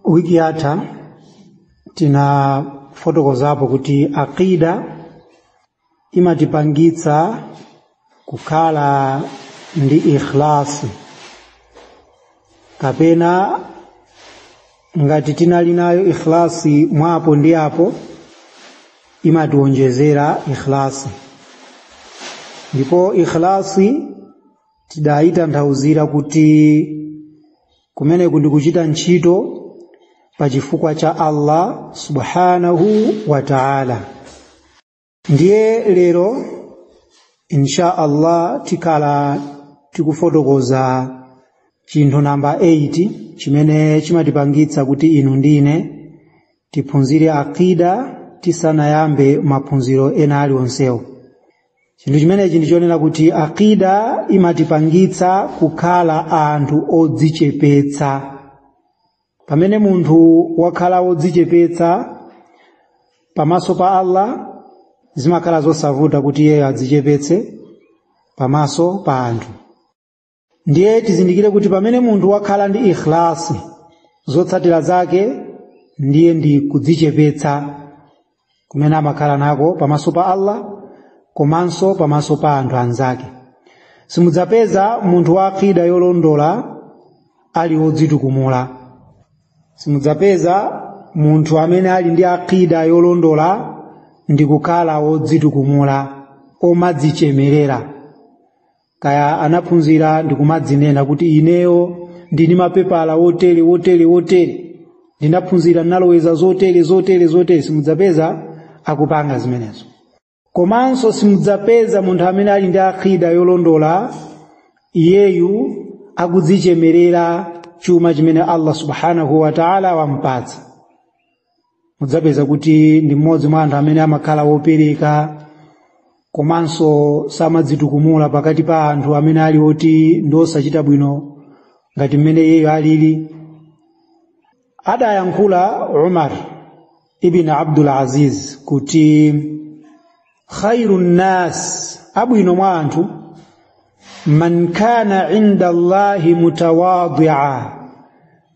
wiki yatha tinafotokozapo kuti aqida imatipangitsa kukhala ndi ikhlasi, kapena ngati tinali nayo ikhlasi mwapo ndi apo imatiwonjezera ikhlasi. Ndipo ikhlasi tidayitanthauzira kuti kumeneku ndi kuchita ntchito pa chifukwa cha Allah subhanahu wa ta'ala. Ndiye lero insha Allah tikhala tikufotokoza chinthu namba 8 chimene chimatipangitsa kuti inu ndine tiphunzire aqida tisanayambe maphunziro ena aliwonsewo. Chinthu chimenechi ndichonena kuti aqida imatipangitsa kukhala anthu odzichepetsa. Pamene munthu wakhala odzichepetsa pamaso pa Allah, zimakhala zosavuta kuti iye adzichepetse pamaso pa anthu. Ndiye tizindikire kuti pamene munthu wakhala ndi ikhlasi, zotsatira zake ndiye ndi kudzichepetsa kumene amakhala nako pamaso pa Allah komanso pamaso pa anthu anzake. Simudzapeza munthu wa aqida yolondola ali odzitukumula. Simudzapeza munthu amene ali ndi aqida yolondola ndi kukhala odzitukumula, omadzichemerera. Kaya anaphunzira ndi kumadzinena kuti ineyo ndini mapepala wotere, ndinaphunzira naloweza zotere. Simudzapeza akupanga zimenezo. Komanso simudzapeza munthu amene ali ndi aqida yolondola iyeyu akudzichemerera chuma chimene Allah subhanahu wa ta'ala wampatsa. Mudzapeza kuti ndi mmodzi mwa anthu amene amakhala wopereka, komanso samadzitukumula pakati pa anthu amene ali oti ndosachita bwino ngati mmene iyeyo alili. Adayankhula Umar ibn Abdul Aziz kuti khairun nas, abwino mwa anthu, man kana inda Allahi mutawadhi'a,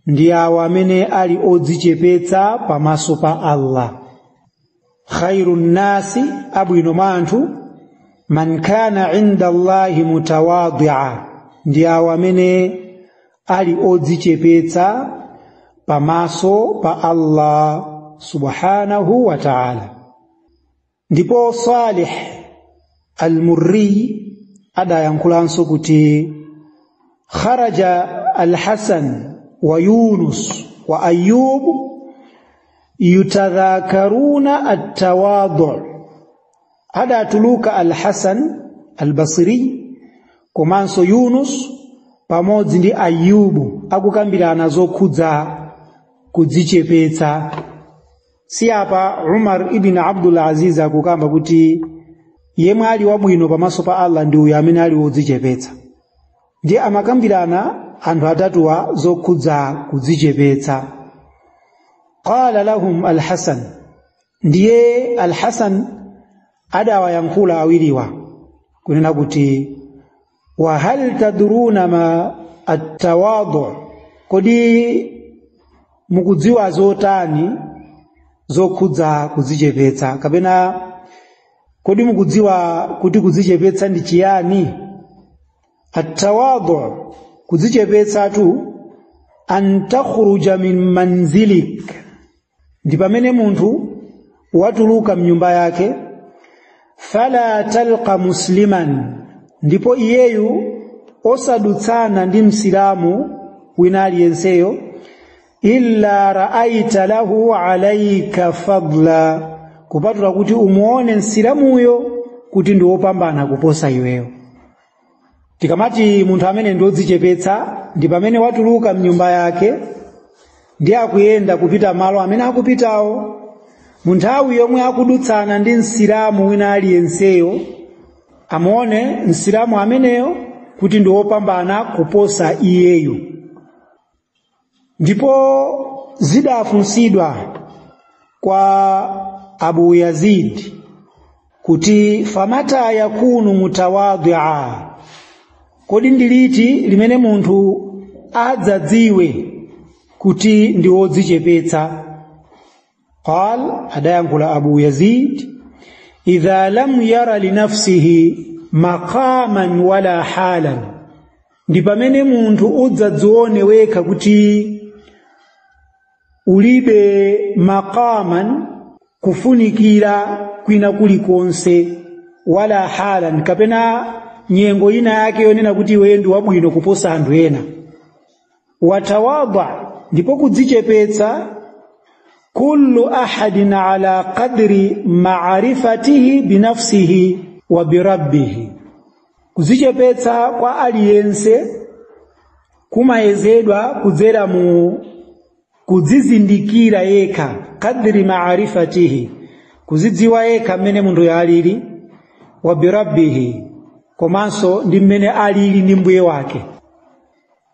ndi awo amene ali odzichepetsa pamaso pa Allah. Khairun nasi, abwino mwa anthu, man kana inda Allahi mutawadhi'a, ndi awo amene ali odzichepetsa pamaso pa Allah subhanahu wa ta'ala. Ndipo Salih al-Murri adayankhulanso kuti kharaja al-Hasan wa Yunus wa Ayyub yutadhakaruna at-tawadhu'. Adatuluka al-Hasan al-Basri komanso Yunus pamodzi ndi Ayyubu akukambirana zokhudza kudzichepetsa. Si apa Umar ibn Abdul Aziz akukamba kuti yemwe ali wabwino pamaso pa Allah ndi uyo amene ali wodzichepetsa. Ndiye amakambirana anthu atatuwa zokhudza kudzichepetsa. Qala lahum al-Hasan, ndiye al-Hasan adawayankhula awiriwa kunena kuti wa hal tadruna ma at-tawadhu', kodi mukudziwa zotani zokhudza kudzichepetsa, kapena kodi mukudziwa kuti kudzichepetsa ndi chiyani? At-tawadhu', kudzichepetsa tu, an takhruja min manzilik, ndi pamene munthu watuluka mnyumba yake, fala talqa musliman, ndipo iyeyu osadutsana ndi msilamu wina aliyenseyo, illa ra'aita lahu alayka fadla, kupatula kuti umuone msilamuyo kuti ndi wopambana kuposa iweyo. Tikamati munthu amene ndi odzichepetsa ndi pamene watuluka mnyumba yake ndi akuyenda kupita malo amene akupitawo, munthawi yomwe akudutsana ndi msilamu wina aliyenseyo amuone msilamu ameneyo kuti ndi wopambana kuposa iyeyo. Ndipo zidafunsidwa kwa Abu Yazid kuti famata yakunu mutawadhi'a, kodi ndiliti limene munthu adzadziwe kuti ndi wodzichepetsa. Qal, adayankhula Abu Yazid, idha lam yara li nafsihi maqaman wala halan, ndi pamene munthu udzadzione wekha kuti ulibe maqaman, kufunikira kwina kulikonse, wala halan, kapena nyengo ina yake yonena kuti iwe ndi wabwino kuposa anthu ena. Watawadha, ndipo kudzichepetsa, kullu ahadin ala qadri ma'rifatihi binafsihi wa birabbihi, kudzichepetsa kwa aliyense kumayezedwa kudzera mu kudzizindikira yekha, qadri ma'rifatihi, kudzidziwa yekha mmene munthu yalili, wa birabbihi, komanso ndi mmene alili ndi mbuye wake.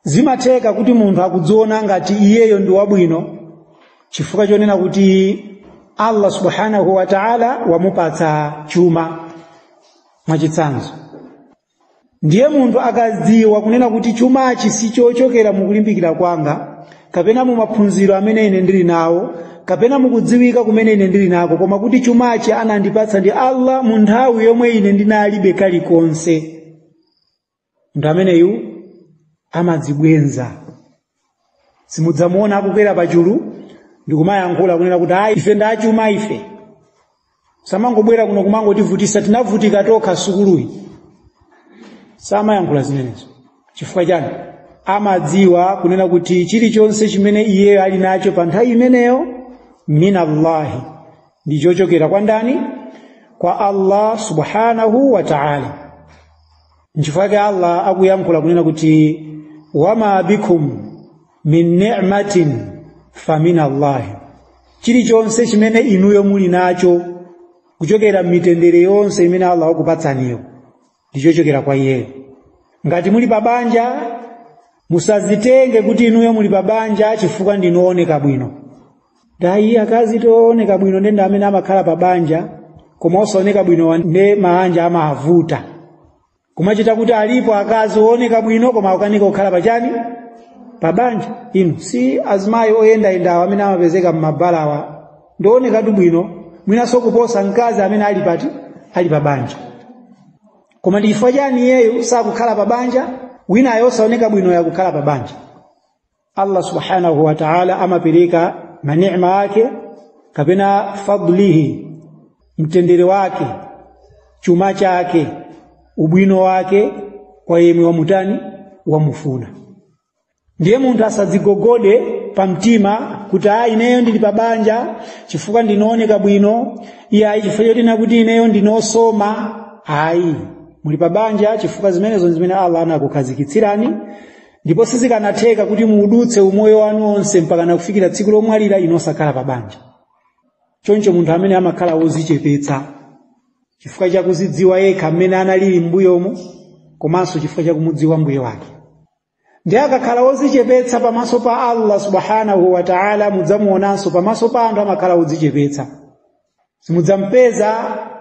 Zimatheka kuti munthu akudziona ngati iyeyo ndi wabwino chifukwa chonena kuti Allah subhanahu wa ta'ala wamupatsa chuma mwachitsanzo. Ndiye munthu akadziwa kunena kuti chumachi sichochokera mukulimbikira kwanga, kapena mu maphunziro amene ine ndili nawo, kapena mukudziwika kumene ine ndili nako, koma kuti chumachi anandipatsa ndi Allah mu nthawi yomwe ine ndinalibe kalikonse, munthu ameneyu amadzibwenza. Simudzamuona akukwera pachulu ndikumayankhula kunena kuti ayi ife ndachuma ife, samangobwera kuno kumangotivutisa tinavutika tokha sukuluyi. Samayankhula zimenezo. Chifukwa chani? Amadziwa kunena kuti chilichonse chimene iye ali nacho pa nthawi imeneyo minallahi, ndi chochokera kwa ndani? Kwa Allah subhanahu wa ta'ala. Nchifukwa Allah akuyankhula kunena kuti wama bikum min ni'matin faminallahi, chilichonse chimene inuyo muli nacho kuchokera mitendere yonse imene Allah akupatsaniyo ndi chochokera kwa iye. Ngati muli pabanja, musazitenge kuti inuyo muli pabanja chifukwa ndinooneka bwino. Dai akazi tooneka bwino ndenda amene amakhala pabanja, koma osaoneka bwino ndi maanja amavuta. Kumachita kuti alipo akazi ooneka bwino koma akanika kukhala pachani? Pabanja. Inu si azimayi oyenda amene amapezeka m'mabalawa ndioneka tu bwino, mwinaso kuposa mkazi amene ali pati? Ali pabanja. Koma ndi chifukwa chani iyeyo sakukhala pabanja, winayo osaoneka bwino yakukhala pabanja? Allah subhanahu wa ta'ala amapereka manema yake, kapena fadlihi, mtendere wake, chuma chake, ubwino wake kwa yemwe wamutani wamufuna. Ndiye munthu asadzigogode pamtima kuti ineyo ndili pabanja chifukwa ndinooneka bwino, iya chifukwa chotina kuti ineyo ndinosoma. Ayi, muli pabanja chifukwa zimenezo zimene Allah anakukhazikitsirani, ndipo sizikanatheka kuti muudutse umoyo wanu onse mpaka nakufikira tsiku lomwalira inosakhala pabanja. Choncho munthu amene amakhala wodzichepetsa chifukwa cha kudzidziwa yekha mmene analili m'mbuyomo, komanso chifukwa cha kumudziwa mbuye wake. Ndiye akakhala wodzichepetsa pamaso pa Allah subhanahu wa ta'ala, mudzamuonanso pamaso pa anthu amakhala wodzichepetsa. Simudzampeza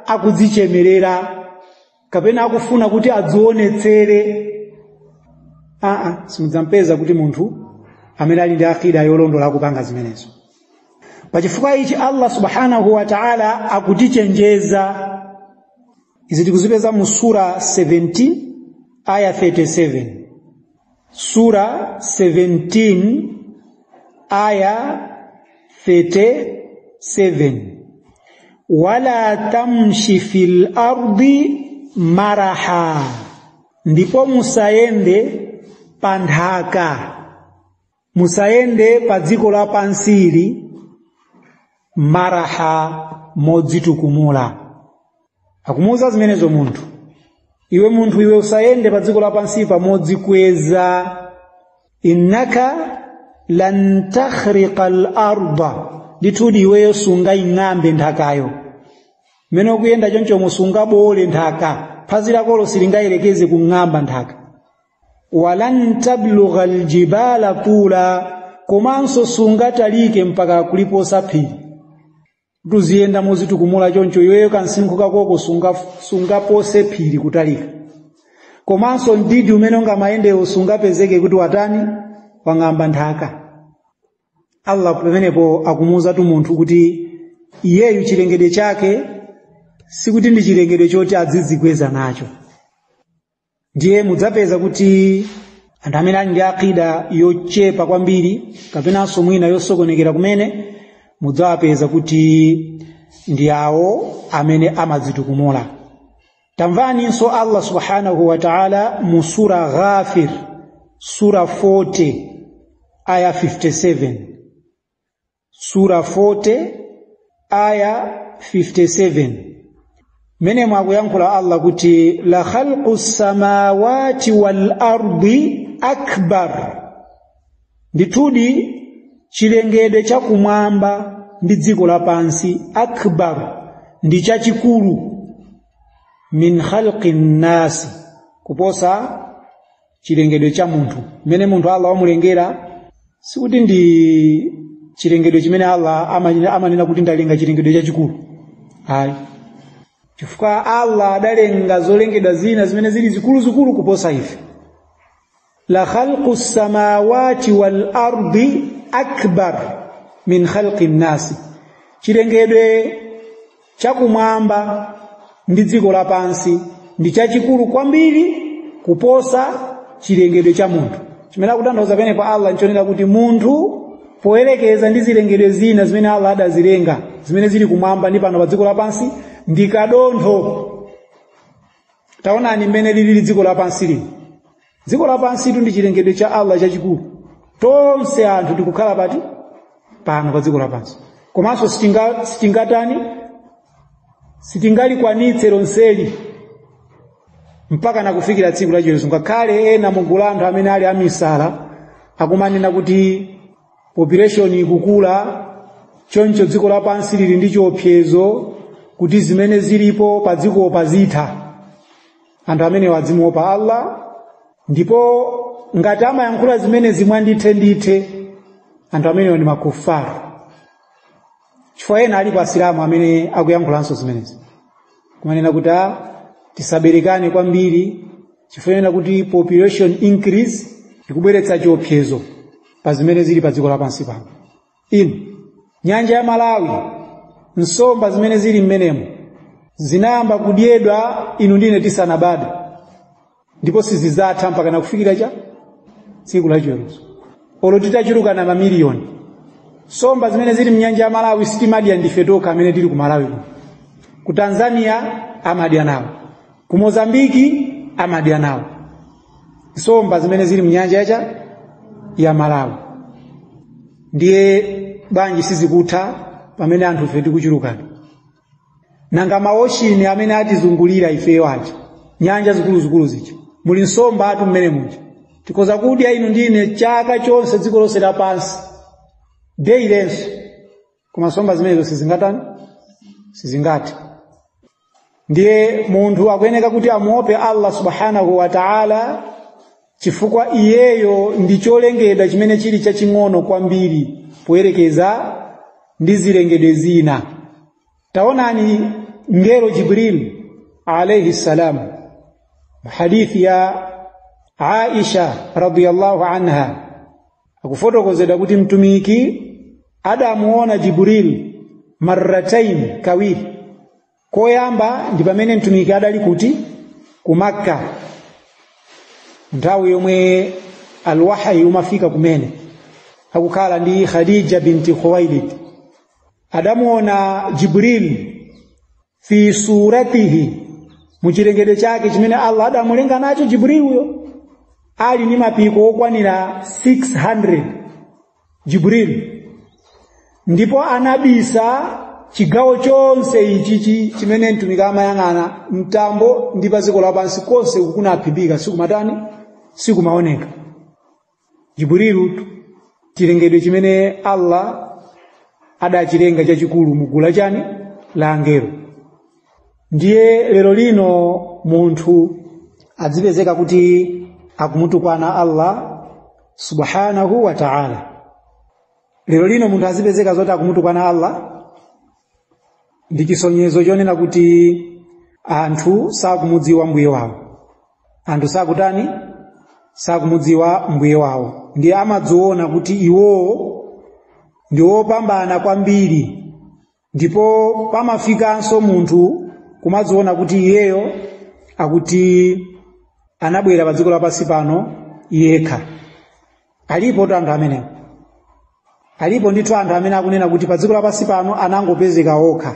akudzichemerera kapena akufuna kuti adzionetsere. Simudzampeza kuti munthu amene ali ndi akida yolondola kupanga zimenezo. Pachifukwa ichi Allah subhanahu wa ta'ala akutichenjeza. Izi tikuzipeza mu sura 17 aya 37. Sura 17 aya 37. Wala tamshi fil ardi maraha, ndipo musayende panthaka, musayende pa dziko lapansili maraha, modzitukumula. Akumuza zimenezo munthu, iwe munthu iwe usayende pa dziko lapansi modzikweza. Innaka lan takhriqa al-arda, ndithudi iweyo sungaying'ambe nthakayo. Mmene ukuyenda choncho musungabole nthaka, phazi lako silingayelekeze kung'amba nthaka. Walan tablugha al-jibala tula, komanso sungatalike mpaka kuliposa phiri. Tuziyenda mozitukumula choncho iweyo kansinkhu kako sungapose phiri kutalika. Komanso ndidi umene ungamayende usungapezeke kuti watani wang'amba nthaka. Allah pamenepo akumuza tu munthu kuti iyeyu chilengedwe chake sikuti ndi chilengedwe choti adzidzikweza nacho. Ndiye mudzapeza kuti anthu amene ali ndi akida yochepa kwambiri kapenanso mwina yosokonekera kumene mudzawapeza kuti ndi awo amene amadzitukumula. Tamvaninso Allah subhanahu wa ta'ala mu sura Ghafir, sura 40 aya 57. Sura 40 aya 57. Mene mwakuyankhula Allah kuti la khalqus samawati wal ardi akbar. Ndithudi chilengedwe chakumwamba ndi dziko lapansi akbar ndi chachikulu min khalqin nas, kuposa chilengedwe cha munthu. Mene munthu Allah wamulengera sikuti ndi chilengedwe chimene Allah amanena kuti ndalenga chilengedwe chachikulu. Hayi. Chifukwa Allah adalenga zolengedwa zina zimene zili zikulu kuposa ife. La khalqus samawati wal ardi akbar min khalqin nas. Chilengedwe chakumwamba ndi dziko lapansi ndi chachikulu kwambiri kuposa chilengedwe cha munthu. Chimene akutanthauza pene pa Allah nchonera kuti munthu poyerekeza ndi zilengedwe zina zimene Allah adazilenga zimene zili kumwamba ndi pano pa dziko lapansi ndi kadontho. Taonani mmene lili dziko lapansi lino. Dziko lapansi ndi chilengedwe cha Allah chachikulu. Tonse anthu tikukhala pati pano pa dziko lapansi. Komanso sitingalikwanitse lonseli mpaka nakufikira tsiku la chiweruzo. Ngakhale ena mugulu anthu amene ali amisala akumanena kuti population ikukula choncho dziko lapansi lili ndi chiopsezo kuti zimene zilipo pa dziko pazitha. Anthu amene wadzimopa Allah, ndipo ngati amayankhula zimene zimwandithe anthu amene ndi makufaru. Chifukwa ena alipo asilamu amene akuyankhulanso zimenezi kumanena kuti tisaberekane kwambiri chifukwa kuti population increase ikubweretsa chiopsezo pa zimene zili pa dziko lapansi pano. Nyanja ya Malawi, nsomba zimene zili mmenemo zinayamba kudyedwa inu ndine tisanabadwe, ndipo sizizatha mpaka nakufikira tsiku la chiweruzo. Olo titachulukana mamiliyoni. Nsomba zimene zili mnyanja ya Malawi sitimadya ndife tokha amene tili ku Malawi kuno. Ku Tanzania amadya nawo, ku Mozambiki amadya nawo. Nsomba zimene zili mnyanja ya Malawi. Ndiye banji sizikutha pamene anthu fe tikuchulukana. Nanga maoshini amene atizungulira ifeyo aja, nyanja zikulu zija, muli nsomba atu mmene muja. Tikoza kudya inu ndine chaka chonse dziko lonse lapansi deilenso, koma nsomba zimene sizingati. Ndiye munthu akuyeneka kuti amuope Allah subhanahu wa ta'ala chifukwa iyeyo ndi cholengedwa chimene chili chaching'ono kwambiri poyerekeza ndi zilengedwe zina. Taonani ngelo Jibril alayhi salam, hadithi ya Aisha radhiyallahu anha akufotokozedwa kuti mtumiki adamuona Jibril marratain kawiri. Koyamba ndi pamene mtumiki adali kuti ku Makka, nthawi yomwe alwahyi umafika kumene akukhala ndi Khadija binti Khuwailid. Adamuona Jibril fi suratihi, muchilengedwe chake chimene Allah adamulenga nacho Jibril huyo ali ni mapiko okwanira 600 Jibril. Ndipo anabisa chigawo chonse ichichi chimene mtumiki amayang'ana mtambo ndi pa dziko lapansi konse kukunaphimbika sikumaoneka. Jibrilu chilengedwe chimene Allah adachilenga chachikulu mugula la angelo. Ndiye lero lino munthu adzipezeka kuti akumutukwana Allah subhanahu wa ta'ala. Lero lino munthu azipezeka zoti akumutukwana Allah ndi chisonyezo chonena kuti anthu sakumudziwa mbuye wawo. Anthu sakumudziwa mbuye wawo. Ndiye amadziona kuti iwo ndi wopambana kwambiri, ndipo pamafikanso munthu kumadziona kuti iyeyo akuti anabwera pa dziko lapansi pano yekha. Alipo anthu amenewo, alipo ndithu anthu amene akunena kuti pa dziko lapansi pano anangopezeka okha,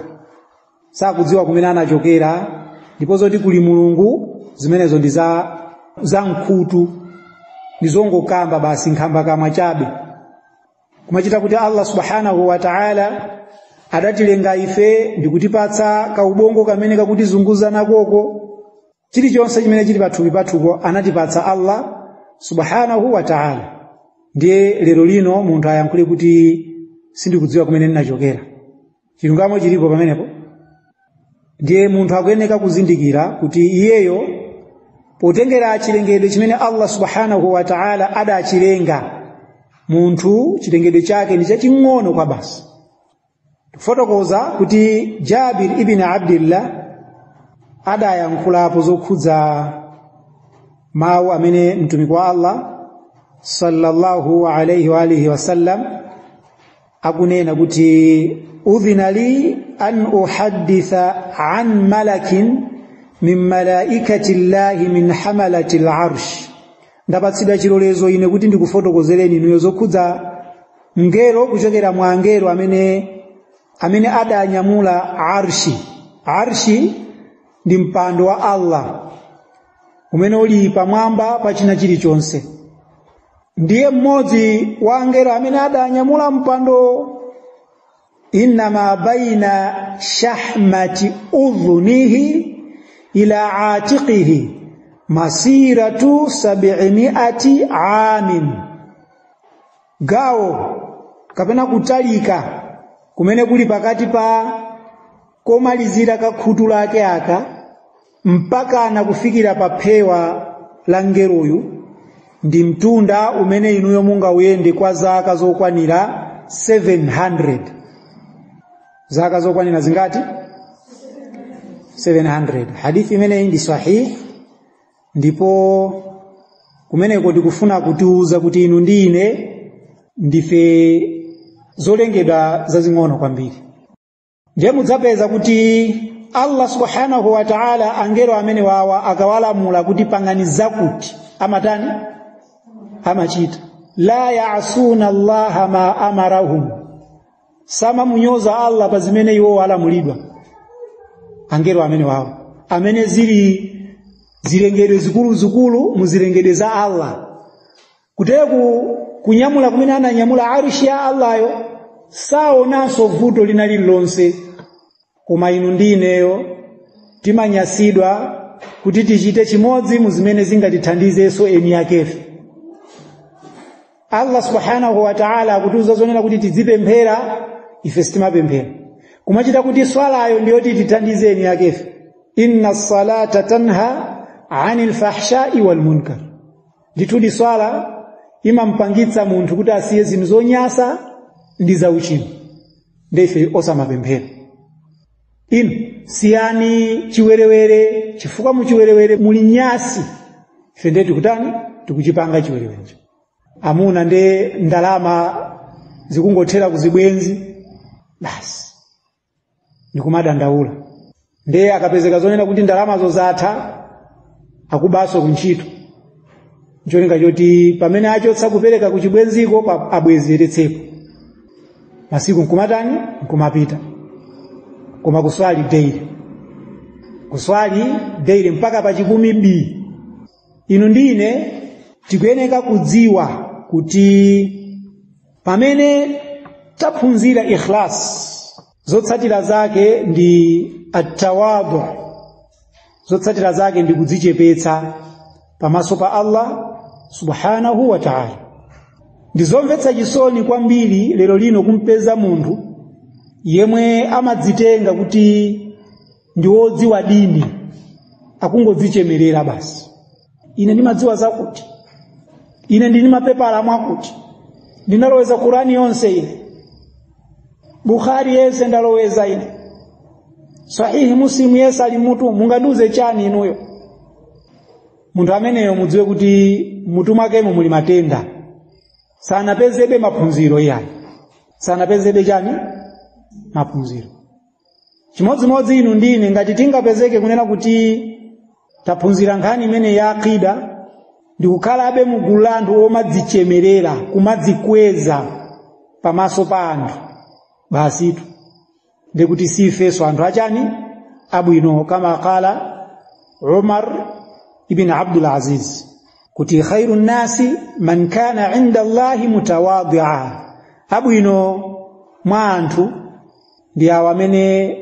sakudziwa kumene anachokera, ndipo zoti kuli Mulungu zimenezo ndi za mkhutu, ndi zongokamba basi nkhamba kamwa chabe. Kumachita kuti Allah subhanahu wa ta'ala adatilenga ife ndi kutipatsa kaubongo kamene kakutizunguza nakoko, chilichonse chimene chili pathupi pathuko anatipatsa Allah subhanahu wa ta'ala. Ndiye lero lino munthu ayankhule kuti sindikudziwa kumene ndinachokera, chilungamo chilipo pamenepo. Ndiye munthu akuyeneka kuzindikira kuti iyeyo potengera chilengedwe chimene Allah subhanahu wa ta'ala adachilenga, munthu chilengedwe chake ndi chaching'ono kwa basi. Kufotokoza kuti Jabir ibn Abdullah adayankhulapo zokhudza mawu amene mtumiki wa Allah sallallahu alayhi wa alihi wasallam akunena kuti udhina li an uhadditha an malakin min malaikati llahi min hamalati al-arsh. Ndapatsidwa chilolezo ine kuti ndikufotokozereni inuyo zokhudza mngelo kuchokera mwa angelo amene adanyamula arshi. Arshi ndi mpando wa Allah umene uli pamwamba pa china chilichonse. Ndiye mmodzi wa angelo amene adanyamula mpando, innama baina shahmati udhunihi ila atiqihi masiratu 700 amin. Gawo kapena kutalika kumene kuli pakati pa komalizira kakhutu lake aka mpaka na kufikira pa phewa la ngeroyu ndi mtunda umene inuyo munga uyende kwa zaka zokwanira 700. Zaka zokwanira zingati? 700. Hadithi imene ndi sahih, ndipo kumeneko ndikufuna kutiuza kuti inu ndi ine ndife zolengedwa zazing'ono kwambiri. Ndiye mudzapeza kuti Allah subhanahu wa ta'ala angelo amene wawa akawalamula kuti pangani zakuti amatani amachita. La ya'suna Allah ma amarahum, sama munyoza Allah pa zimene iwo walamulidwa. Angelo amene wawa amene zili zilengedwe zikulu muzilengedwe za Allah, kuteku kunyamula kumene ananyamula arshi ya Allahyo saonanso vuto lina lililonse. Koma inu ndi ineyo timanyasidwa kuti tichite chimodzi muzimene zingatithandizenso eni yakefe. Allah subhanahu wa ta'ala akutiuza zonena kuti tidzipemphera, ife sitimapemphera. Kumachita kuti swalayo ndiyo tithandize eni yakefe. Inna salata tanha 'anil fahsha'i wal munkar. Ndithu swala imampangitsa munthu kuti asiye zinthu zonyasa ndi zauchimo. Ndife osamapemphera. Inu siyani chiwerewere, chifukwa mu chiwerewere muli nyasi. Ife ndiye tikutani tikuchipanga chiwerewerecho. Amuna ndi ndalama zikungothera kuzibwenzi basi ndikumadandaula. Ndiye akapezeka zonena kuti ndalama zozatha akubaso kunchito, ncholinga choti pamene achotsa kupereka kuchibwenziko abwezeretsepo. Masiku nkumatani nkumapita, koma kuswali daily mpaka pa chikumi B. Inu ndine tikuyeneka kudziwa kuti pamene taphunzira ikhlas, zotsatira zake ndi at-tawadhu, zotsatira zake ndi kudzichepetsa pamaso pa Allah subhanahu wa ta'ala. Ndizomvetsa chisoni kwambiri lero lino kumpeza munthu yemwe amadzitenga kuti ndi wodziwa dini, akungodzichemerera basi. Ine ndimadziwa zakuti, ine ndini mapepala mwakuti, ndinaloweza Qur'ani yonse ine, Bukhari yese ndaloweza ine, Sahihi Muslim yese ali mutu, mungaduze chani inuyo. Munthu ameneyo mudziwe kuti mutu mwakemo muli matenda, sanapezebe maphunziro iyayi. sanapezebe chani maphunziro. Chimodzimodzi inu ndine ngati tingapezeke kunena kuti taphunzira nkhani imene ya akida ndikukhalabe mugulu la anthu omadzichemerera kumadzikweza pamaso pa anthu, basitu ndikuti sifeso anthu achani abwino, kama kala Umar ibn Abdul Aziz kuti khairun nasi man kana inda Allahi mutawadhi'a, abwino mwa anthu ndi awo amene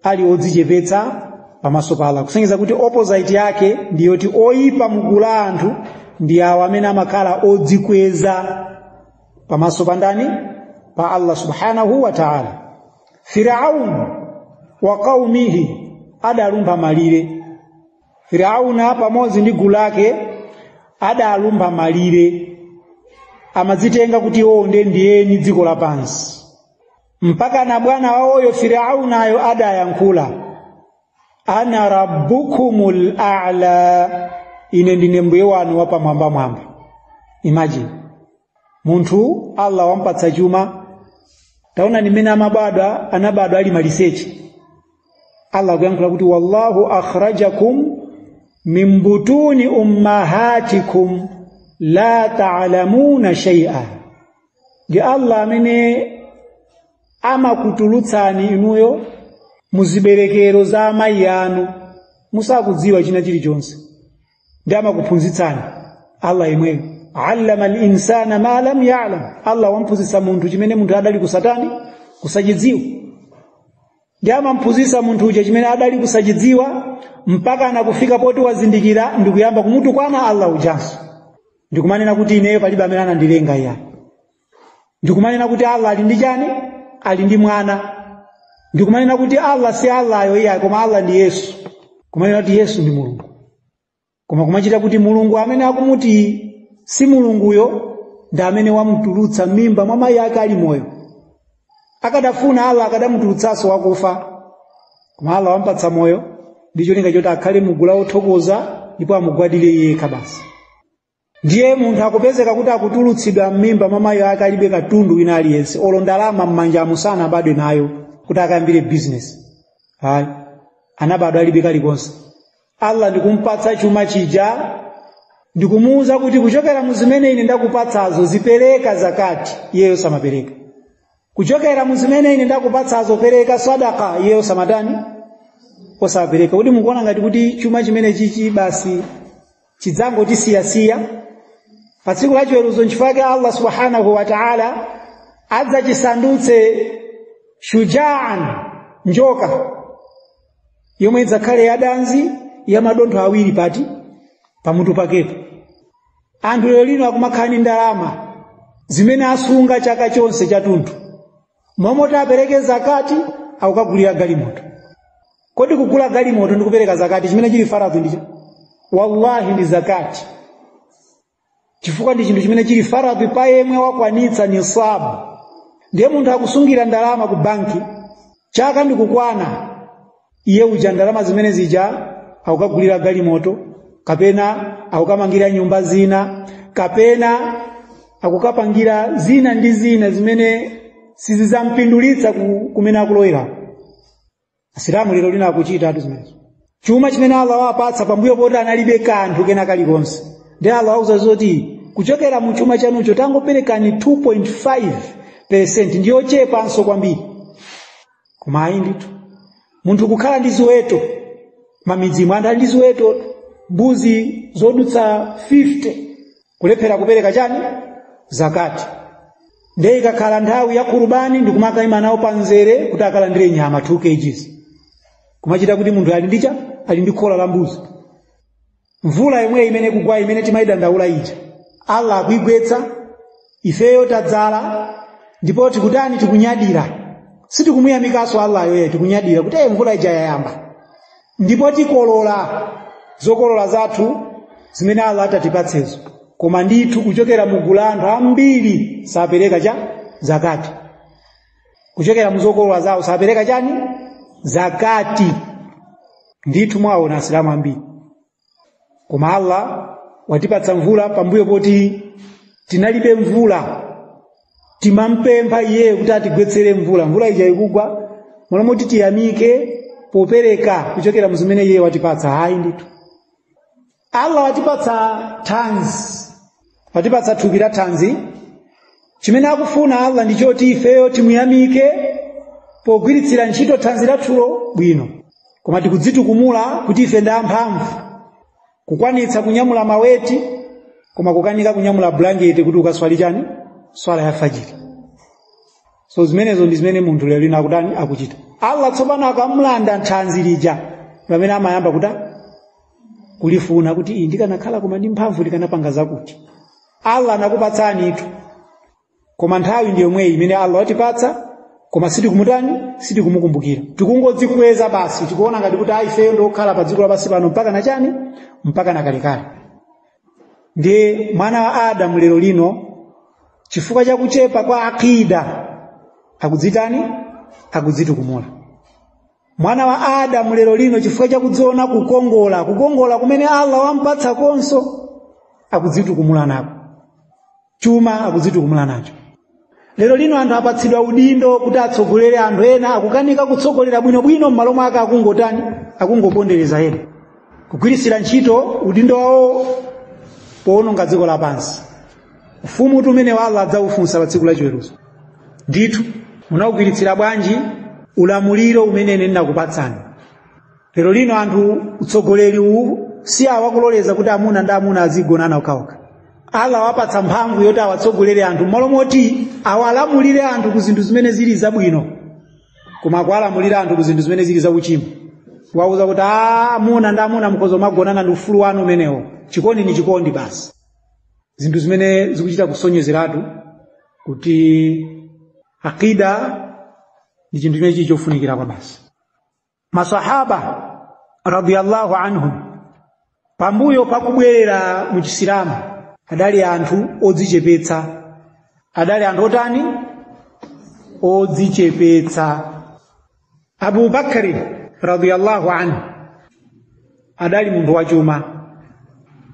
ali odzichepetsa pamaso pa Allah. Kusonyeza kuti opposite yake ndiyoti oyipa mugulu la anthu ndi awo amene amakhala odzikweza pamaso pa ndani? Pa Allah subhanahu wa ta'ala. Firaun wa qaumihi adalumba malire. Firauna pamodzi ndi gulu lake adalumba malire, amadzitenga kuti onde ndiyeni dziko lapansi, mpaka na bwana wawoyo Firaunayo adayankhula, ana rabbukumul a'la, ine ndine mbuye wanu wapamwamba. Imagine munthu Allah wampatsa chuma, taona nimene anabadwa ali maliseche. Allah kuyankhula kuti wallahu akhrajakum min butuni ummahatikum la ta'lamuna shay'a, ndi Allah amene amakutulutsani inuyo muziberekero za amayi anu musakudziwa china chilichonse, ndi amakuphunzitsani. Allah yemweyo allama al-insana ma lam ya'lam, Allah wamphunzitsa munthu chimene munthu adali kusatani kusachidziwa, ndi amamphunzitsa munthu uja chimene adali kusachidziwa mpaka anakufika poti wazindikira ndikuyamba kumutukwana Allah ujanso. Ndikumanena kuti ineyo palibe amene anandilenga iya, ndikumanena kuti Allah ali ndi chani? Ali ndi mwana. Ndikumanena kuti Allah si Allayo iya, koma Allah ndi Yesu. Kumanena kuti Yesu ndi Mulungu. Koma kumachita kuti Mulungu amene akumuti si Mulunguyo ndi amene wamutulutsa mimba mwa mayi ake ali moyo. Akadafuna Allah akadamutulutsanso wakufa, koma Allah wampatsa moyo, ndicho linga choti akhale mugulu la othokoza ndipo amugwadire yekha basi. Ndiye munthu akupezeka kuti akutulutsidwa m'mimba mwa mayi ake alibe katundu wina aliyense, olo ndalama m'manja amusana abadwe nayo kuti akayambire business. Hayi, anabadwa alibe kalikonse. Allah ndikumpatsa chuma chija, ndikumuwuza kuti kuchokera mu zimene ine ndakupatsazo zipereka zakati, iyeyo samapereka. Kuchokera mu zimene ine ndakupatsazo pereka sadaka, iyeyo samatani osapereka. Kuti mukuona ngati kuti chuma chimene chichi basi chidzangoti siyasiya, pa tsiku la chiweruzo nchifake Allah subhanahu wa ta'ala adzachisandutse shujaan, njoka yomwe idzakhale yadanzi ya madontho awiri pati pamutu pakepo. Anthu lero lino akumakhala ndi ndalama zimene asunga chaka chonse chathunthu, momoti apereke zakati akukagulira galimoto. Kodi kugula galimoto ndi kupereka zakati chimene chili faradhi ndicho? Wallahi ndi zakati. Chifukwa ndi chinthu chimene chili faradhi pa yemwe wakwanitsa nisabu. Ndiye munthu akusungira ndalama ku banki, chaka ndikukwana, iye uja ndalama zimene zija akukagulira galimoto, kapena akukamangira nyumba zina, kapena akukapangira zina ndi zina zimene sizizampindulitsa kumene akulowera. Asilamu lero lina akuchita atu zimenezo. Chuma chimene Allah wapatsa pambuyo poti analibe kanthu kena kalikonse, ndi Allah auza zoti kuchokera mu chuma chanucho tangoperekani 2.5% ndiyo chepanso kwambiri. Koma ayi ndithu munthu kukhala ndi ziweto, mamidzi mwa anthu ali ndi ziweto, mbuzi zodutsa 50, kulephera kupereka chani? Zakati. Ndiye ikakhala nthawi ya kurubani ndikumakayima nawo panzere kuti akalandire nyama 2 kgs. Kumachita kuti munthu ali ndicha? Ali ndi khola la mbuzi. Mvula yemwe imene kugwa imene timayidandaula ija, Allah akuigwetsa, ifeyo tadzala, ndipo tikutani tikunyadira. Sitikumuyamikaso Allah yoye, tikunyadira kuti mvula ija yayamba. Ndipo tikolola zokolola zathu zimene Allah atatipatsezo. Koma ndithu kuchokera mu gulu la anthu ambiri sapereka cha zakati. Kuchokera mu zokolola zawo sapereka chani? Zakati. Ndithu mwaona Asilamu ambiri. Koma Allah watipatsa mvula pambuyo poti tinalibe mvula. timampempha iye kuti atigwetsere mvula ija ikugwa mwana moti tiyamike popereka kuchokera mzimene iye watipatsa. Hayi ndithu Allah watipatsa thanzi, watipatsa thupi la thanzi. Chimene akufuna Allah ndi choti ifeyo timuyamike pogwiritsira ntchito thanzi lathulo bwino, koma tikudzitukumula kuti ife ndi amphamvu kukwanitsa kunyamula maweti koma kukanika kunyamula blanketi kuti ukaswali chani swala ya fajiri. So zimenezo ndi zimene munthu lero lino akutani akuchita. Allah tsopano akamulanda thanzi lija pamene amayamba kulifuna kuti iyi ndikanakhala koma ndi mphamvu ndikanapanga zakuti. Allah anakupatsani itu, koma nthawi ndi yomwe imene Allah watipatsa koma sitikumutani sitikumukumbukira. Tikungodzikweza basi, tikuona ngati kuti ifeyo ndokhala pa dziko lapansi pano mpaka na chani mpaka na kalekale. Ndiye mwana wa Adamu lero lino chifukwa cha kuchepa kwa akida akudzitani akudzitukumula. Mwana wa Adamu lero lino chifukwa cha kudziona kukongola kumene Allah wampatsa konso akudzitukumula nako. Chuma akudzitukumula nacho. Lero lino anthu apatsidwa udindo kuti atsogolere anthu ena, akukanika kutsogolera bwinobwino m'malo mwake akungotani akungopondereza ena, kugwirisira ntchito udindo wawo powononga dziko lapansi. Ufumu umene wa Allah adzaufunsa pa tsiku la chiweruzo. Ndithu munawugwiritsira bwanji ulamuliro umene ine ndinakupatsani? Lero lino anthu utsogoleri uwu si awakuloleza kuti amuna ndi amuna azigonana okhaokha. Allah wapatsa mphamvu yoti awatsogolere anthu m'malo moti awalamulire anthu ku zinthu zimene zili zabwino, koma akuwalamulira anthu ku zinthu zimene zili zauchimo. Wauza kuti amuna ndi amuna mukhoza magonana ndi ufulu wanu umenewo, chikondi ni chikondi basi. Zinthu zimene zikuchita kusonyezeratu kuti akida ndi chinthu chimene chofunikira kwa basi. Masahaba radiyallahu anhum pambuyo pakubwerera mu Chisilamu adali anthu odzichepetsa, adali anthu otani odzichepetsa. Abu Bakari radiyallahu anhu adali munthu wachuma,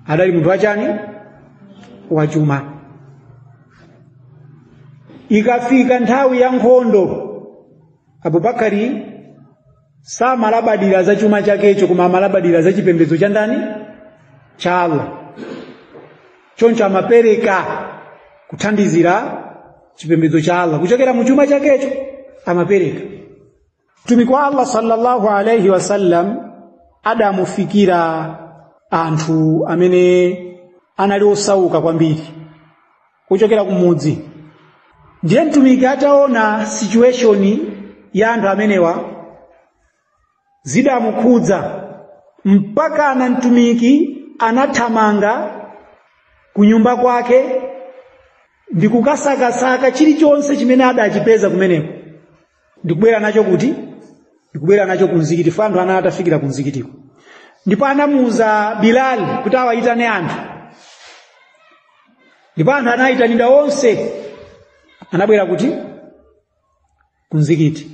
adali munthu wachani wachuma. Ikafika nthawi ya nkhondo Abu Bakari samalabadira za chuma chakecho koma amalabadira za chipembedzo cha ndani cha Allah. Choncho amapereka kuthandizira chipembedzo cha Allah kuchokera mu chuma chakecho amapereka. Mtumiki wa Allah sallallahu alayhi wasallam adamufikira anthu amene anali osauka kwambiri kuchokera kumudzi. Ndiye mtumiki ataona situation ya anthu amenewa zidamukhudza mpaka ana mtumiki anathamanga kunyumba kwake ndi kukasakasaka chilichonse chimene adachipeza kumeneko ndikubwera nacho kuti ndikubwera nacho kumzikiti. Fando ana atafikira kumzikitiko ndipo anamuza Bilal kuti awayitane anthu, ndipo anthu anayitanidwa onse anabwera kuti kumzikiti.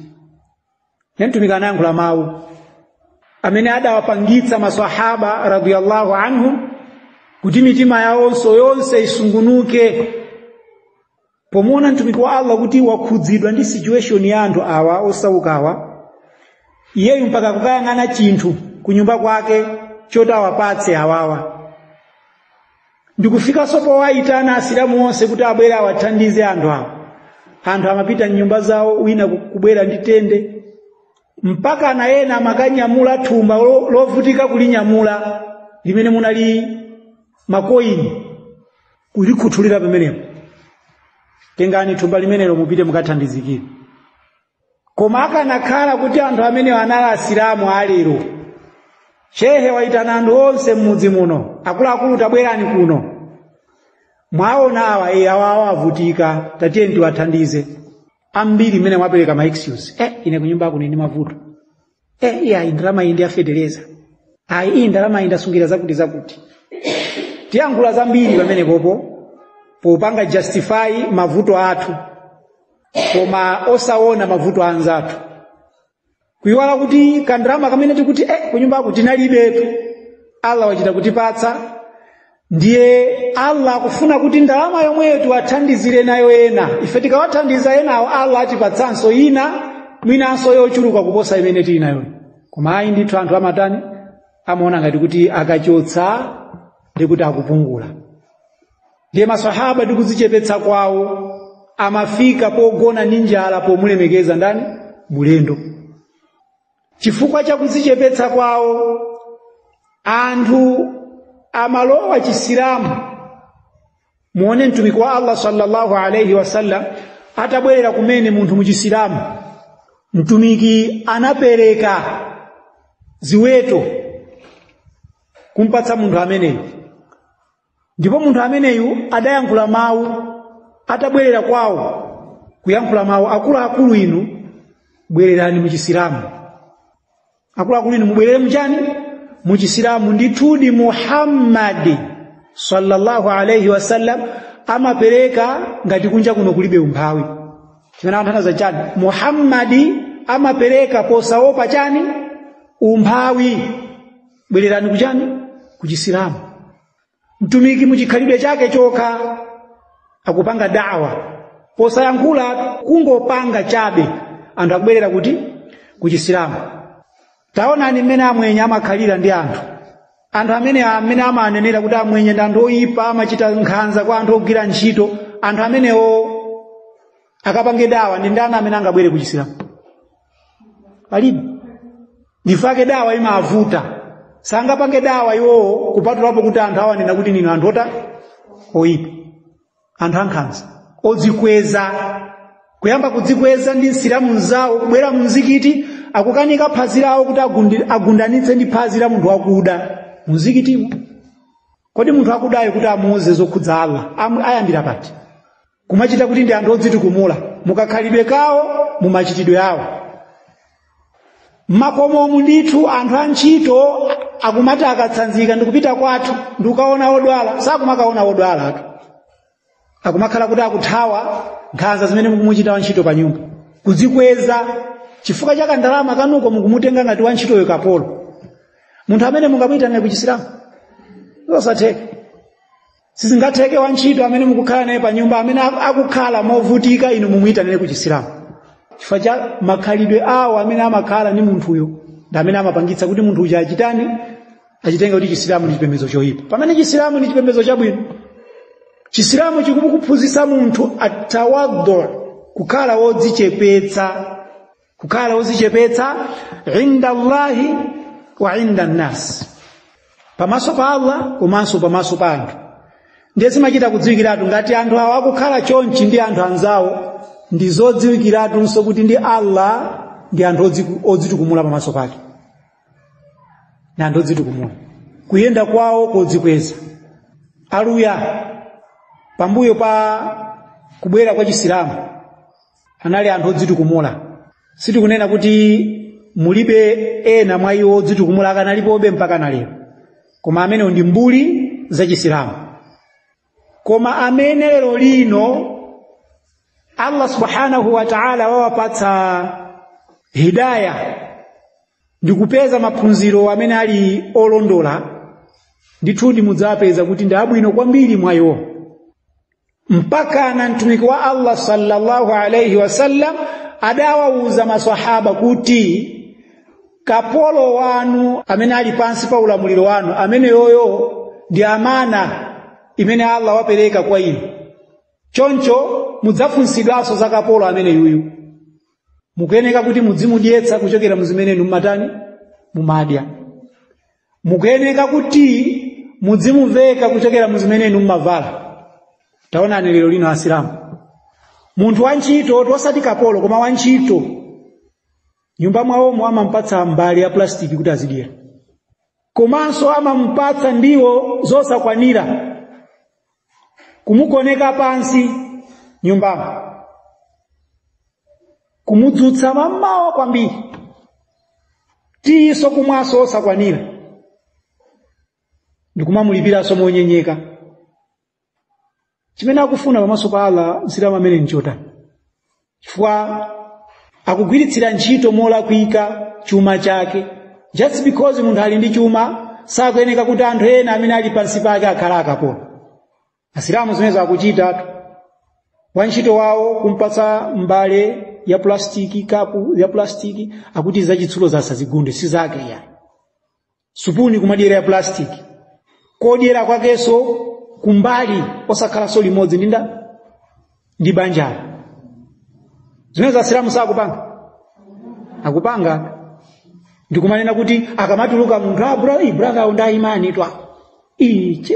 Mtumiki anayankhula mawu amene adawapangitsa maswahaba radiyallahu anhum kuti mitima yawonso yonse isungunuke pomuona mtumiki wa Allah kuti wakhudzidwa ndi situation ya anthu awa osaukawa. Iyeyu mpaka kukayang'ana chinthu kunyumba kwake choti awapatse awawa. Ndikufika sopo wayitana asilamu onse kuti abwere awathandize anthu awa. Anthu amapita nyumba zawo, wina kubwera ndi tende, mpaka na ena makanyamula thumba lovutika kulinyamula limene munali makoini kulikhuthulira pamenepo. Tengani thumba limenelo mupite mukathandizikire. Koma akanakhala kuti anthu amene anali asilamu alero, shehe wayitana anthu onse mmudzi muno, akuluakulu tabwerani kuno, mwaona awa awa avutika, tatiye ndiwathandize. Ambiri mene mwapereka ma excuse. Ine kunyumba kuno ndi mavuto. Iya ndalama iyi ndi afedereza. Iyi ndalama iyi ndasungira zakuti. Tiyankhula zambiri pamene popanga justify mavuto athu koma osaona mavuto anzathu. Kuyiwala kuti kandrama kamene tikuti kunyumba kuti tinalibetu, Allah wachita kutipatsa ndiye Allah akufuna kuti ndalama yomweyo tiwathandizire nayo ena. Ife tikawathandiza enawo Allah atipatsanso ina mwinanso yochuluka kuposa imene tili nayo. Koma ayi ndithu anthu amatani amaona ngati kuti akachotsa ndi kuti akupungula. Ndiye maswahaba ndikudzichepetsa kwawo amafika pogona ndi njala pomulemekeza ndani? Mulendo. Chifukwa cha kudzichepetsa kwawo anthu amalowa chisilamu. Muone mtumiki wa Allah sallallahu alayhi wasallam atabwerera kumene munthu muchisilamu, mtumiki anapereka ziweto kumpatsa munthu ameneyo. Ndipo munthu ameneyu adayankhula mawu, atabwerera kwawo kuyankhula mawu, akuluakulu inu bwererani muchisilamu. Akuluakulu inu mubwerere muchani? Muchisilamu. Ndithudi Muhammadi sallallahu alayhi wasallam amapereka ngati kunja kuno kulibe umphawi. Chimene anthu chani? Muhammadi amapereka posaopa chani? Umphawi. Bwererani kuchani? Kuchisilamu. Mtumiki muchikhalidwe chake chokha akupanga da'wa, posayankhula kungopanga chabe, anthu akubwerera kuti? Kuchisilamu. Taonani mmene amwenye amakhalira ndi anthu. Anthu amene amanenera kuti amwenye ndi anthu oyipa, amachita nkhanza kwa anthu ogwira ntchito, anthu amenewo akapange dawa ndi ndani amene angabwere kuchisilamu? Palibe. Ndifake dawa imavuta. Sangapange dawa iwo kupatulapo kuti anthu awanena kuti nino anthu oyipa, anthu ankhanza, odzikweza. Kuyamba kudzikweza ndi nsilamu nzawo, kubwera muzikiti akukanika phazi lawo kuti agundanitse ndi phazi la munthu wakuda muzikitimo. Kodi munthu akudayo kuti amuuze zokhudza Allah ayambira pati? Kumachita kuti ndi anthu odzitukumula, mukakhalidwe kawo mumachitidwe awo. Makomomu ndithu anthu antchito akumati akatsanzika ndikupita kwathu ndikukaona odwala, sakumakaona odwala atu. Akumakhala kuti akuthawa nkhanza zimene mukumuchita wantchito pa nyumba. Kudzikweza chifukwa cha kandalama kanuko mukumutenga ngati wantchitoyo kapolo. Munthu amene mungamuyitane kuchisilamu? Zosatheka. Sizingatheke wantchito amene mukukhala naye pa nyumba, amene akukhala movutika inu mumuyitane kuchisilamu. Chifukwa cha makhalidwe awo amene amakhala ndi munthuyo ndi amene amapangitsa kuti munthu uja achitani? Achitenga kuti chisilamu ndi chipembedzo choyipa, pamene chisilamu ndi chipembedzo chabwino. Chisilamu chikukuphunzitsa munthu atawadhu, kukhala wodzichepetsa, inda Allahi wa inda nas, pamaso pa Allah komanso pamaso pa anthu. Ndiye zimachita kudziwikiratu ngati anthu awo akukhala chonchi ndi anthu anzawo, ndi zodziwikiratunso kuti ndi Allah ndi anthu odzitukumula pamaso pake. Ndi anthu odzitukumula, kuyenda kwawo kodzikweza. Aluya pambuyo pa kubwera kwa chisilamu anali anthu odzitukumula. Sitikunena kuti mulibe ena mwa iwo odzitukumula, akanalipobe mpaka na lero, koma amene ndi mbuli za chisilamu. Koma amene lero lino Allah subhanahu wa ta'ala wawapatsa hidayah ndi kupeza maphunziro amene ali olondola, ndithu mudzapeza kuti ndi abwino kwambiri mwa iwo. Mpaka na mtumiki wa Allah sallallahu alayhi wasallam adawauza maswahaba kuti kapolo wanu amene ali pansi pa ulamuliro wanu, amene yoyo ndi amana imene Allah wapereka kwa inu. Choncho mudzafunsidwanso za kapolo amene yuyu. Mukuyeneka kuti mudzimudyetsa kuchokera muzimenenu mmatani? Mumadya. Mukuyeneka kuti mudzimuveka kuchokera muzimenenu mmavala. Taonani lero lino asilamu, munthu wantchito tosati kapolo koma wantchito, nyumba mwawo amampatsa mbali ya plastiki kuti azidyera, komanso amampatsa ndiwo zosakwanira kumukoneka pansi nyumbamo, kumudzutsa mamawa kwambiri, tiso kumwaso osakwanira, ndikumamulipiraso monyenyeka. Chimene akufuna pamaso pa Allah msilamu amene nchotani? Chifukwa akugwiritsira ntchito molakwika chuma chake. Just because munthu ali ndi chuma sakuyeneka kuti anthu ena amene ali pansi pake akhala akapolo. Asilamu zimene akuchita wantchito wawo kumpatsa mbale ya plastiki, kapu ya plastiki, akuti zachitsulo zasazigunde si zake ya. Supuni kumadyera ya plastiki. Kodyera kwakenso kumbali osakhala so limodzi ndi banjalo. Zimene za Asilamu sakupanga. Akupanga. Ndikumanena kuti akamatuluka munthu brother unda imani twa.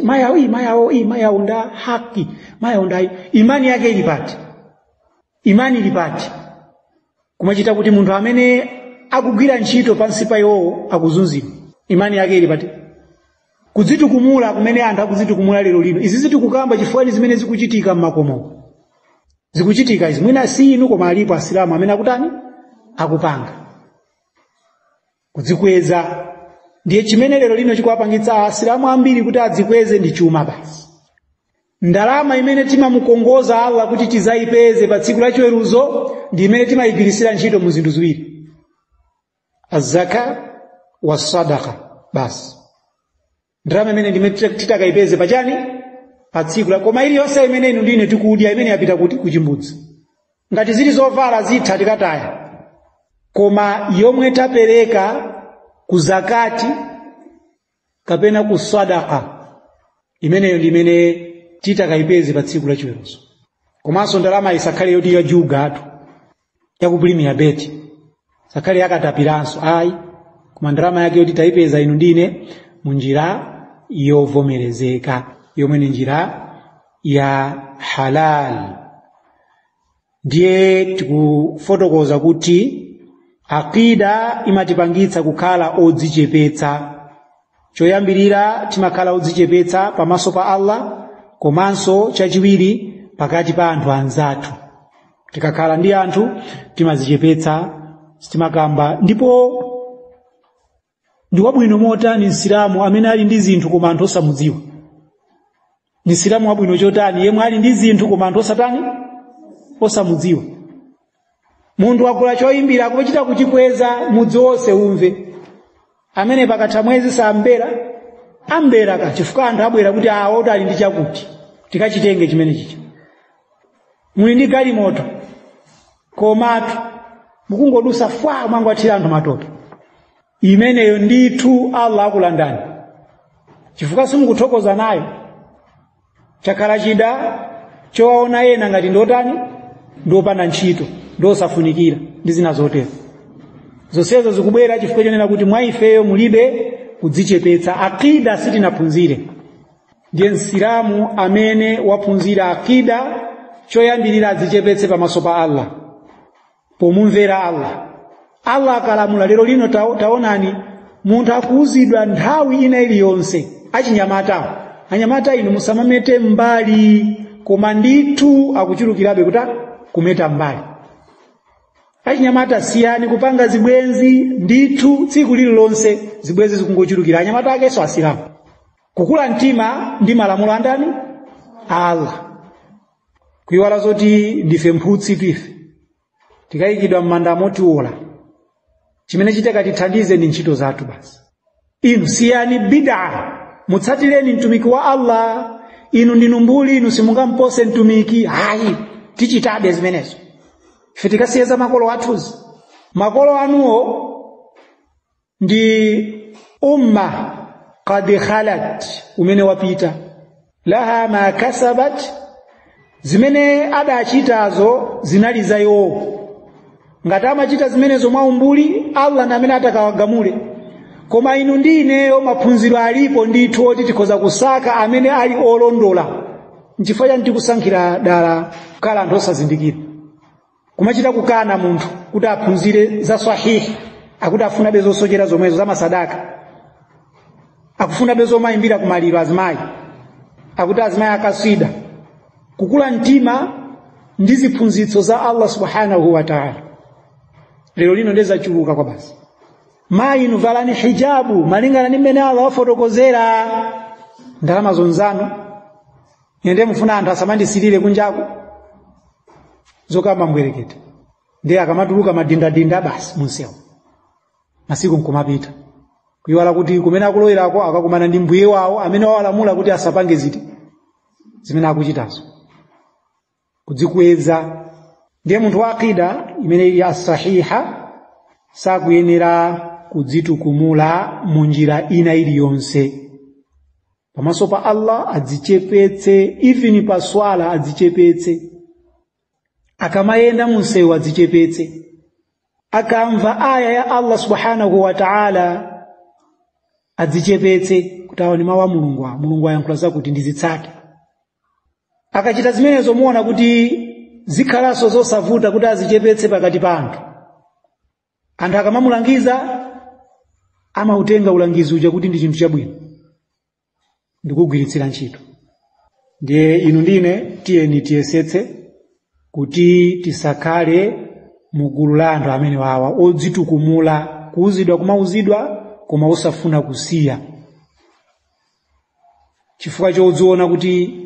Maya unda haki. Maya unda imani yake ilipati. Imani ilipati. Kumachita kuti munthu amene akugwira ntchito pansi pa iwo akuzunzidwa. Imani yake ilipati. Kudzitukumula kumene anthu akudzitukumula lero lino. Izi zitikukamba chifukwa zimene zikuchitika m'makomo. Zikuchitika izi mwina si inu koma alipo Asilamu amene akutani akupanga. Kudzikweza ndiye chimene lero lino chikuwapangitsa Asilamu ambiri kuti adzikweze ndi chuma basi. Ndalama imene timamukongoza Allah kuti tizayipeze pa tsiku la chiweruzo ndi imene timayigwirisira ntchito mu zinthu ziwiri. Az-zaka was-sadaqa basi. Ndalama imene ndimene titakayipeze pachani pa tsiku la koma iliyonse imene inu ndine tikudya imene yapita kuti kuchimbudzi. Ngati zili zovala zitha tikataya. Koma yomwe tapereka ku zakati kapena ku sadaqa imeneyo ndi imene titakayipeze pa tsiku la chiweruzo. Komanso ndalama isakhale yoti yajuga atu yakupulimi ya beti sakhale yakatapiranso ayi koma ndalama yake yoti tayipeza inu ndine munjira yovomerezeka yomwe ni njira ya halal. Ndiye tikufotokoza kuti aqida imatipangitsa kukhala odzichepetsa. Choyambirira timakhala odzichepetsa pamaso pa Allah, komanso chachiwiri pakati pa anthu anzathu. Tikakhala ndi anthu timadzichepetsa, timakamba. Ndipo ndi wabwino motani Nsilamu amene ali ndi zinthu koma anthu osamudziwa. Ni Nsilamu wabwino chotani yemwe ali ndi zinthu koma anthu osatani osamudziwa. Munthu wakula choyimbira akuchita kuchikweza mudzi wonse umve. Amene pakatha mwezi ambera ka chifukwa anthu abwera kuti oti ali ndi chakuti tikachitenge chimene chicha. Muli ndi galimoto komatu mukungodusa fwa mangwathira anthu matope. Imeneyo ndithu Allah akulandani. Chifukwa simukuthokoza nayo. Chakhala chida chowaona ena ngati ndotani ndopanda ntchito ndosafunikira ndi zina zotero. Zonsezo zikubwera chifukwa chonena kuti mwa ifeyo mulibe kudzichepetsa. Aqida sitinaphunzire. Ndiye Nsilamu amene waphunzira aqida choyambirira adzichepetse pamaso pa Allah pomumvera Allah. Allah akalamula lero lino taonani munthu akuuzidwa nthawi ina iliyonse achinyamata. Anyamata inu musamamete mbali koma ndithu akuchulukirabe kuti kumeta mbali. Achinyamata siyani kupanga zibwenzi ndithu tsiku lililonse zibwenzi zikungochulukira. Anyamata akeso Asilamu. Kukula mtima ndi malamulo andani? Allah. Kuiwala zoti ndife mphutsi twife. Tikayikidwa m'manda moti wola. Chimene chiteka tithandize ndi ntchito zathu basi. Inu siyani bid'a. Mutsatireni mtumiki wa Allah. Inu ndinu mbuli, inu simungampose mtumiki. Hayi, tichitabe zimenezo. Ife tikasiyeza makolo athuzi. Makolo anuwo ndi umma qad khalat umene wapita. Laha ma kasabat zimene adachitazo zinali za iwo. Ngati amachita zimenezo mwa umbuli Allah na amene atakawagamule. Koma inu ndineyo maphunziro alipo ndithu oti tikhoza kusaka amene ali olondola. Nchifukwa ndikusankhira dala kala anthu osazindikira. Kumachita kukana munthu kuti aphunzire za sahihi, akuti afuna bezo sochera zomwezo za masadaka. Akufuna bezo mayimbira kumaliro azimayi. Akuti azimayi akaswida. Kukula mtima ndi ziphunzitso za Allah subhanahu wa ta'ala. Lero lino ndeza chuluka kwa basi. Mayi nuvalani hijabu malingana ndi mmene Allah wafotokozera. Ndalama zonzano yende mufuna anthu asamandisilire kunjaku zokamba mbwerekete. Ndiye akamatuluka madinda basi munsewu. Masiku nkumapita. kuyiwala kuti kumene akulowerako akakumana ndi mbuye wawo amene wawalamula kuti asapange ziti zimene akuchitazo, kudzikweza. Ndiye munthu wa aqida imene ili as-sahiha sakuyenera kudzitukumula mu njira ina iliyonse. Pamaso pa Allah adzichepetse, even pa swala adzichepetse, akamayenda munsewu adzichepetse, akamva aya ya Allah subhanahu wa ta'ala adzichepetse kuti awa ni mawu a Mulungu, Mulungu ayankhula zakuti ndizitsate. Akachita zimenezo muona kuti zikhalaso zosavuta kuti azichepetse pakati pa anthu. Anthu akamamulangiza amautenga ulangizi uja kuti ndi chinthu chabwino, ndikugwiritsira ntchito. Ndiye inu ndine tiyeni tiyesetse kuti tisakhale mugulu la anthu amene wawa odzitukumula, kuuzidwa kumauzidwa koma osafuna kusiya, chifukwa chodziona kuti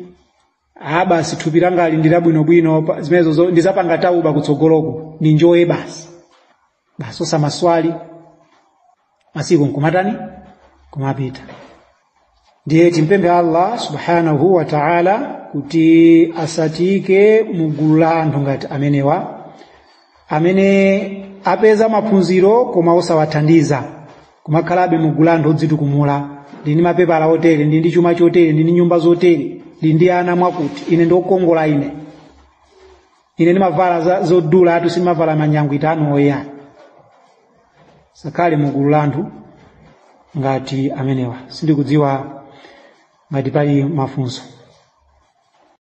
basi thupi langa ali ndilabwinobwino, zimenezo ndizapanga tauba kutsogoloko, ndi njoye basi osamaswali masiku nkumatani kumapita. Ndiye timpemphe Allah subhanahu wa ta'ala kuti asatike mugulu la anthu ngati amenewa, amene apeza maphunziro koma osawathandiza, kumakhalabe mugulu la anthu odzitukumula, ndi mapepala otere, ndi chuma chotere, ndi nyumba zotere, ndi ana mwakuti, ine ndokongola, ine ni mavala zodula atu simavala manyangu itano oya. Sakale mugulu la anthu ngati amenewa. Sindikudziwa ngati pali mafunso.